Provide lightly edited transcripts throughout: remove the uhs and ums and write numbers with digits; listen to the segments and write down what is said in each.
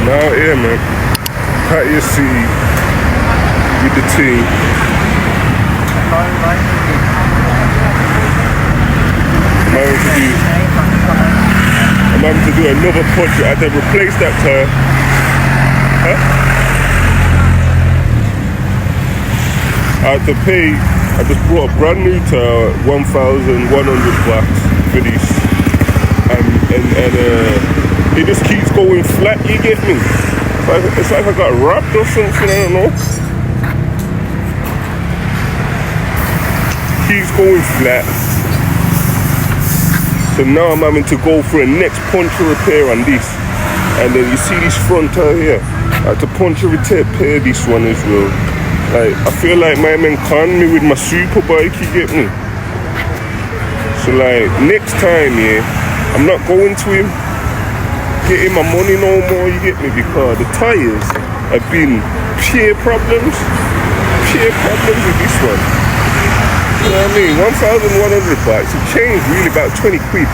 Now here, man. Pattaya City with the team. I'm having to do another puncture. I had to replace that tire. Huh? I had to pay. I just brought a brand new tire, 1,100 bucks for this, and it just keeps going flat. You get me? It's like I got wrapped or something. I don't know. Keeps going flat. So now I'm having to go for a next puncture repair on this. And then you see this front tire here. I had to puncture repair this one as well. Like, I feel like my man conned me with my super bike, you get me? So like, next time, yeah, I'm not going to him, getting my money no more, you get me? Because the tires have been pure problems with this one. You know what I mean? 1,100 bucks. It changed really about 20 quid.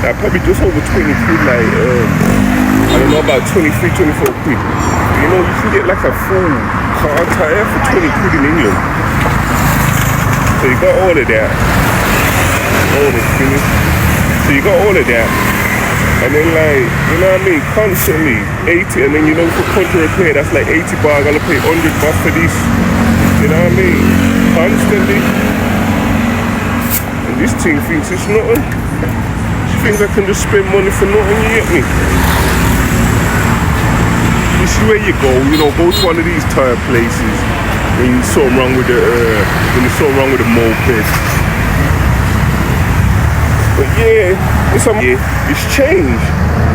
Like probably just over 20 quid, like, I don't know, about 23, 24 quid. You know, you can get like a full car tire for 20 quid in England. So you got all of that. All the finish. So you got all of that. And then like, you know what I mean? Constantly 80, and then you know for puncture repair, that's like 80 bar. I gotta pay 100 bucks for this. You know what I mean? Constantly. This thing thinks it's nothing. She thinks I can just spend money for nothing, you get me? This is where you go to one of these tire places when there's something wrong with the moped. But yeah, it's changed,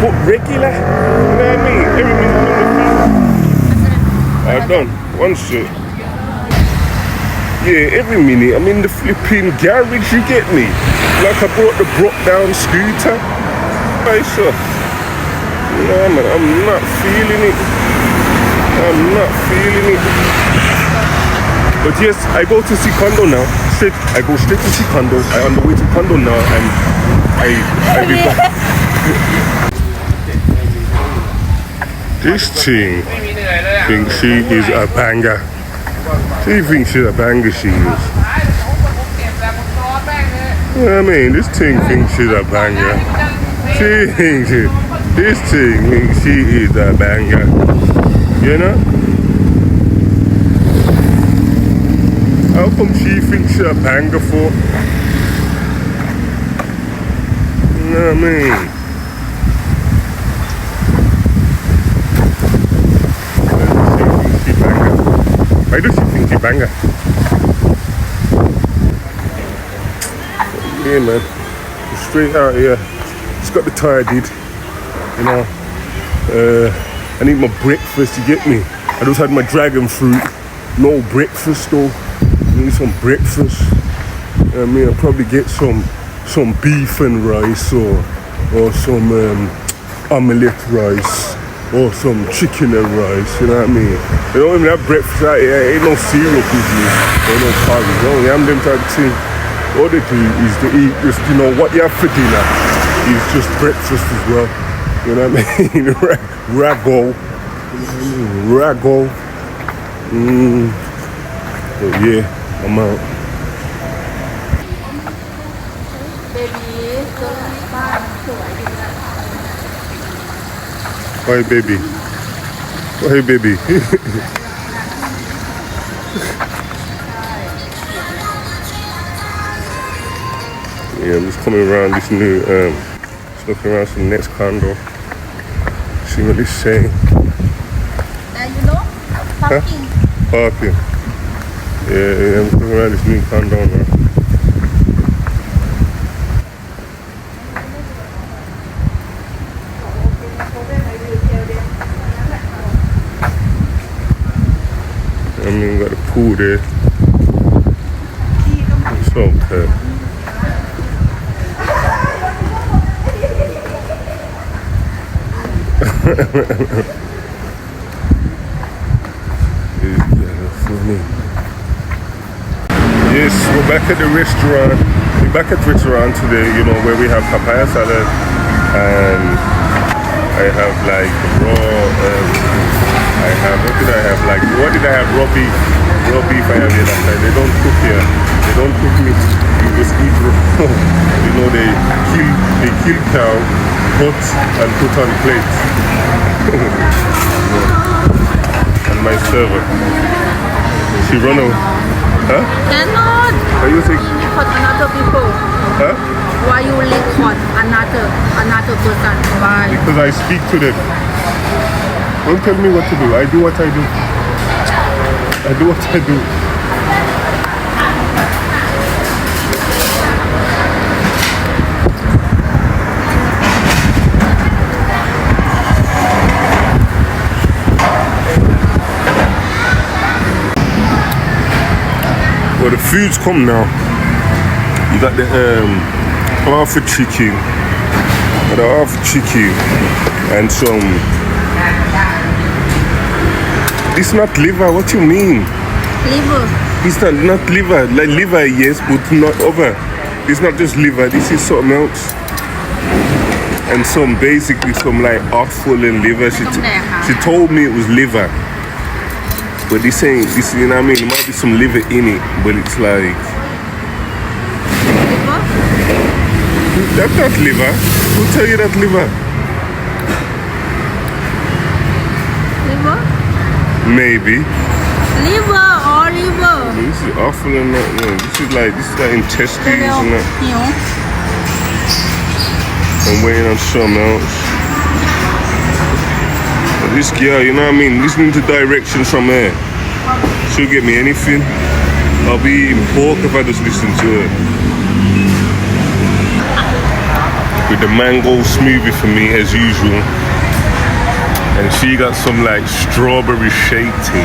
but regular. You know what I mean? Every minute. I done one shit. Yeah, every minute I'm in the flipping garage, you get me? Like I brought the broke down scooter. Hey, sir. No, man, I'm not feeling it. But yes, I go to see condo now. I go straight to see condo. I'm on the way to condo now, and I be back. This thing thinks she is a banger. She thinks she's a banger, she is. You know what I mean? This thing thinks she's a banger. This thing thinks she is a banger. You know? How come she thinks she's a banger for? You know what I mean? Why does she think she's a banger? Yeah, man. Straight out here. Just got the tire did. You know. I need my breakfast, you get me? I just had my dragon fruit. No breakfast though. I need some breakfast. I mean, I'll probably get some beef and rice or some omelette rice. Or some chicken and rice, you know what I mean? You don't even have breakfast out here, ain't no cereal with me, ain't no porridge, you know, I'm them type of thing. All they do is to eat just, what you have for dinner is just breakfast as well, you know what I mean? Rago. But yeah, I'm out. Hi baby. Hey baby. Yeah, I'm just coming around this new just looking around some next condo. See what it's saying. Parking. Parking. Yeah, I'm looking around this new condo now. I mean, we got a pool there. It's okay. Yes, we're back at the restaurant. We're back at the restaurant today, where we have papaya salad and I have like raw I have, what did I have? Like, what did I have? Raw beef. Raw beef I have here that time. They don't cook here. They don't cook meat. You just eat raw. You know, they kill cow, cut and put on plates. And my server, she run away. Huh? Cannot. What do you think? Record another people. Huh? Why you record another person? Why? Because I speak to them. Don't tell me what to do. I do what I do. I do what I do. Well, the food's come now. You got the half a chicken, and some. This not liver. What you mean? Liver. It's not liver. Like liver, yes, but not over. It's not just liver. This is something else. And basically some like offal and liver. She told me it was liver. But this ain't, this, you know what I mean? There might be some liver in it, but it's like... Liver? That's not liver. Who tell you that's liver? Liver? Maybe. Liver or liver? This is awful and that, no. This is like intestines and that. I'm waiting on something else. But this girl, you know what I mean? Listening to directions from her. She'll get me anything. I'll be eating pork if I just listen to her. With the mango smoothie for me as usual. And she got some like strawberry shake tea.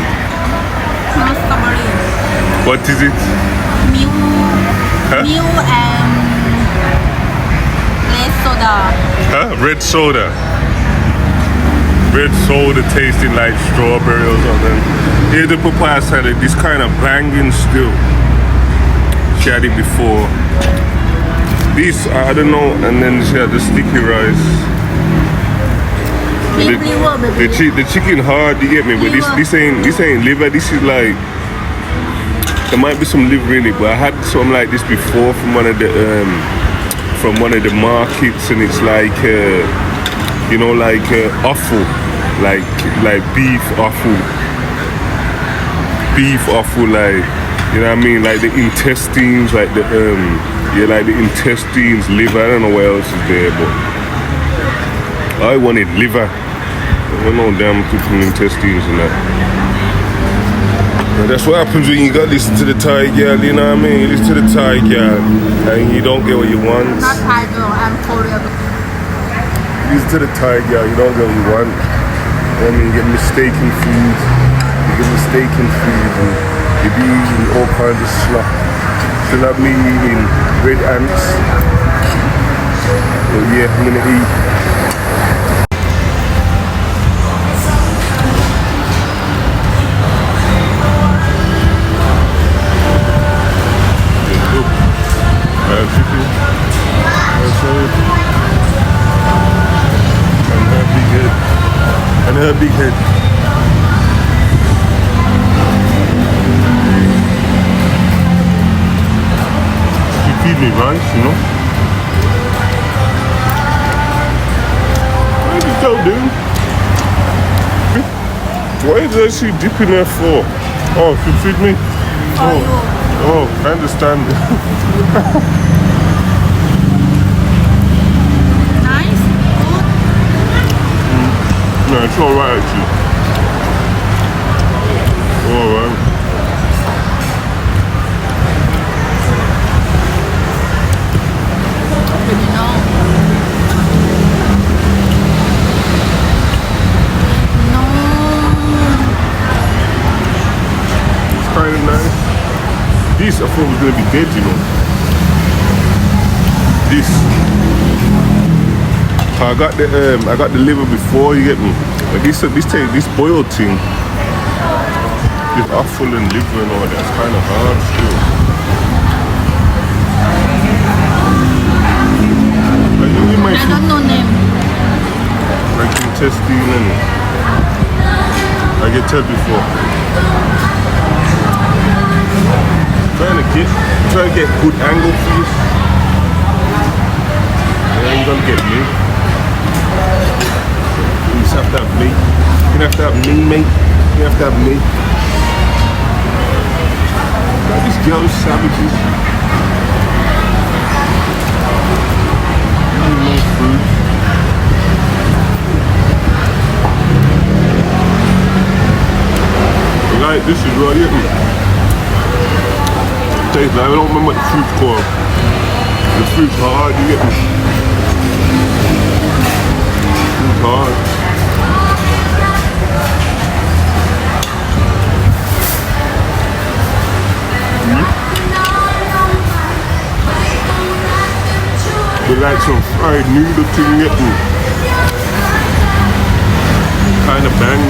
No strawberry. What is it? Milk. Huh? Milk and red soda. Huh? Red soda. Red soda tasting like strawberry or something. Here's the papaya salad. This kind of banging still. She had it before. This, I don't know. And then she had the sticky rice. The chicken hard, you get me? But this ain't liver. This is like, there might be some liver in it, but I had something like this before from one of the markets, and it's like you know, like offal, like beef offal, like, you know what I mean, like the intestines, like the like the intestines, liver. I don't know what else is there, but I wanted liver. There were no damn cooking intestines and that. And that's what happens when you got listen to the Thai girl, you know what I mean? You listen to the Thai girl and you don't get what you want. Not Thai girl, I'm Korean. You listen to the Thai girl, you don't get what you want. I mean, you get mistaken food. You and you be eating all kinds of slop. So not me eating red ants. But yeah, I'm gonna eat. And her big head. She feed me rice, you know. What did you tell dude? Why does she dip in her for? Oh, she feed me? Oh, I understand. Nice, good. No, it's alright actually. Alright. You know. No. It's kind of nice. This I thought was gonna be dead, you know. This. I got the liver before, you get me. But this boiled thing, this offal and liver and all that's kind of hard still. Like you might I don't know name. like intestine and get tell before. Trying to get good angle for you. You ain't gonna get me. You just have to have me. You have to have me, mate. You have to have me. Now these girls savages. No food. Like this is right here. Tastes like, I don't remember what the fruit's called. The fruit's hard, you get me? Fruit's hard. But like some fried noodle thing, you get me? Kinda bang.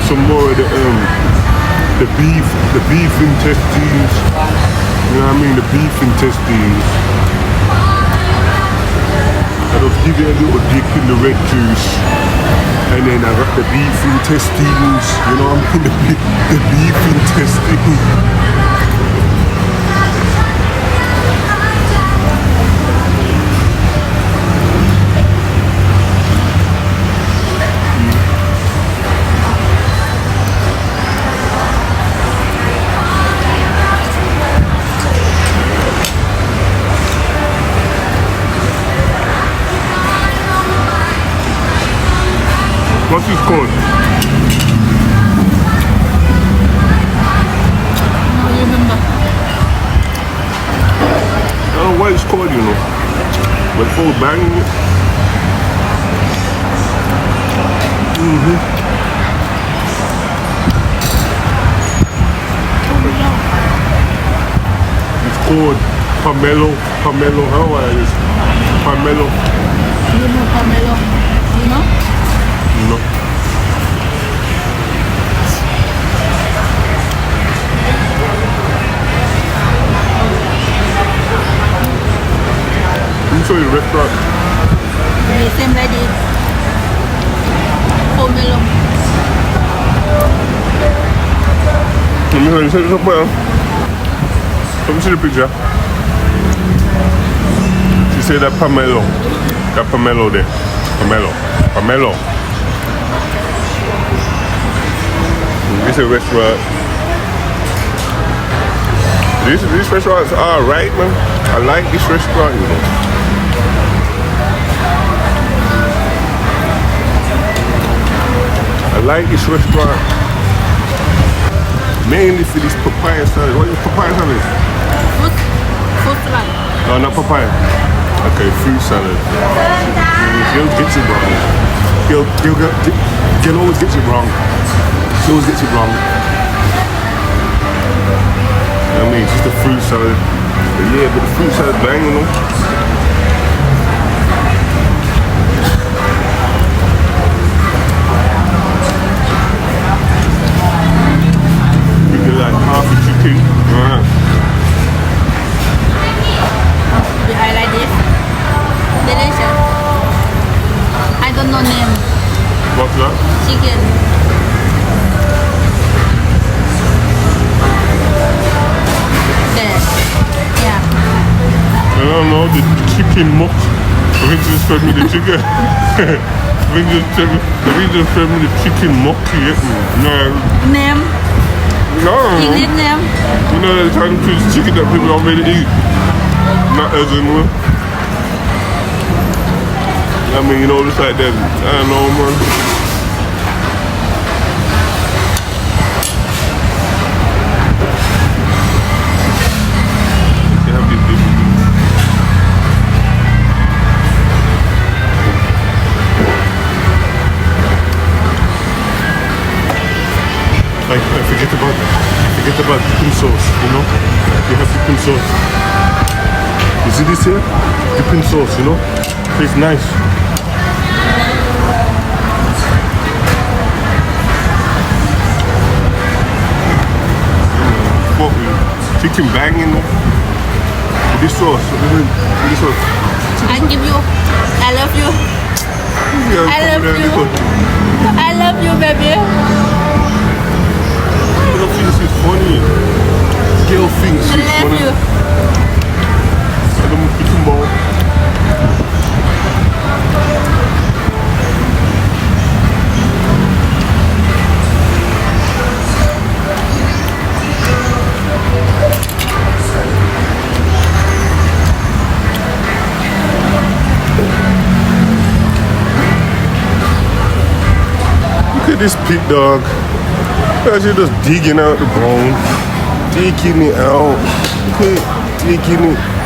Some more of the beef intestines. You know what I mean? The beef intestines. I just give it a little dip in the red juice, and then I got the beef intestines. You know what I mean? The beef intestines. What's this called? No, you remember. I don't know what it's called, you know. But it's called banging it. It's called pomelo. How are it? Pomelo. You know pomelo. You know? No. I'm sorry, the restaurant. The same like this. Pomelo. Let me see this up there. Let me see the picture. She said that pomelo. That pomelo there. Pomelo. This is a restaurant. This restaurant's alright, man. I like this restaurant, you know. I like this restaurant. Mainly for this papaya salad. What is papaya salad? Fruit salad. No, not papaya. Okay, fruit salad. He'll get it wrong. He'll always get it wrong. She always gets it wrong. I mean, it's just a fruit salad. But yeah, but the fruit salad bang, you know. We get like half a chicken. Alright. I like this. Delicious. I don't know name. What's that? Chicken. I don't know, the chicken muck. We just fed me the chicken. we just fed me the chicken muck. No. Name? No. English name? You know the kind of chicken that people don't really eat. Not as in one. I mean, you know, it's like that. I don't know, man. sauce, you know? You have dipping sauce. You see this here? Dipping sauce, you know? Tastes nice. Chicken banging with this sauce. With this sauce. I give you. I love you. Yeah, I love you. I love you, baby. Girl thinks it's funny. Girl thinks I it's love funny. you. I don't eat them all. Look at this pig dog. Actually just digging out the bone. Taking it out. Okay, taking it.